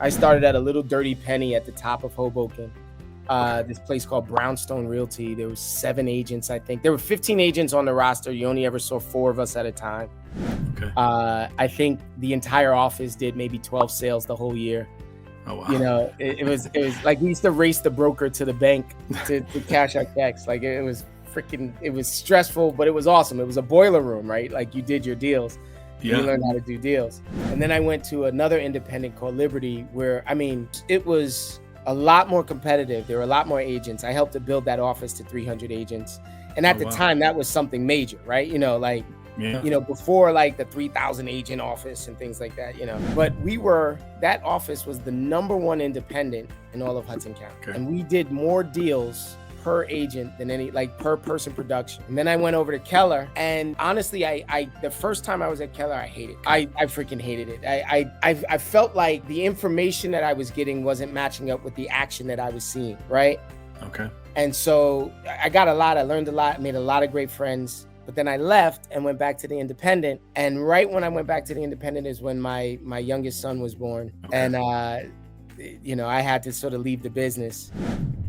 I started at a little dirty penny at the top of Hoboken. This place called Brownstone Realty. There was 7 agents, I think. There were 15 agents on the roster. You only ever saw 4 of us at a time. Okay. I think the entire office did maybe 12 sales the whole year. Oh, wow. You know, it was like we used to race the broker to the bank to cash our checks. Like it was stressful, but it was awesome. It was a boiler room, right? Like you did your deals. Yeah. You learned how to do deals. And then I went to another independent called Liberty, where, I mean, it was a lot more competitive. There were a lot more agents. I helped to build that office to 300 agents. And at the time, that was something major, right? You know, like, before like the 3,000 agent office and things like that, you know. But that office was the #1 independent in all of Hudson County. Okay. And we did more deals per agent than per person production. And then I went over to Keller, and honestly, the first time I was at Keller, I hated it. I freaking hated it. I felt like the information that I was getting wasn't matching up with the action that I was seeing, right? Okay. And so I learned a lot, made a lot of great friends. But then I left and went back to the independent. And right when I went back to the independent is when my youngest son was born. Okay. And, you know, I had to sort of leave the business.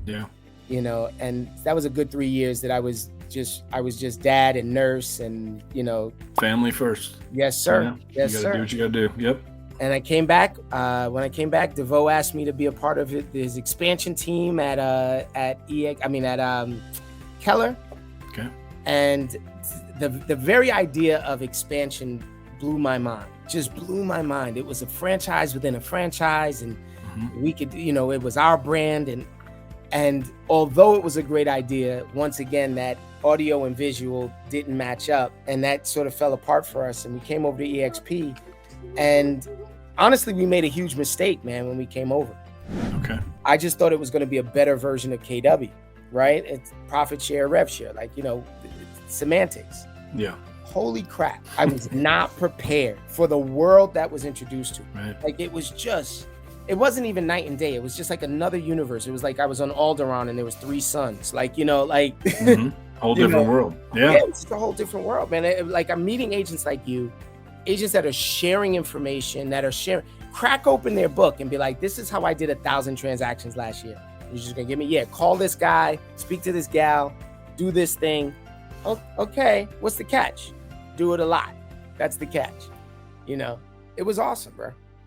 Yeah. You know, and that was a good 3 years that I was just dad and nurse and, you know. Family first. Yes, sir. Yeah. Yes, sir. You gotta do what you gotta do. Yep. And I came back. When I came back, DeVoe asked me to be a part of his expansion team at Keller. Okay. And the very idea of expansion blew my mind. Just blew my mind. It was a franchise within a franchise, and we could, you know, it was our brand. And although it was a great idea, once again, that audio and visual didn't match up, and that sort of fell apart for us. And we came over to eXp, and honestly, we made a huge mistake, man, when we came over. Okay. I just thought it was going to be a better version of KW, right? It's profit share, rev share, like, you know, semantics. Yeah. Holy crap. I was not prepared for the world that was introduced to. Right. Like, it wasn't even night and day. It was just like another universe. It was like I was on Alderaan and there was 3 suns. Like, you know, like whole different world. Yeah. It's a whole different world, man. Like, I'm meeting agents like you, agents that are sharing information, crack open their book and be like, this is how I did 1,000 transactions last year. You're just gonna give me, call this guy, speak to this gal, do this thing. Okay, what's the catch? Do it a lot. That's the catch. You know, it was awesome, bro.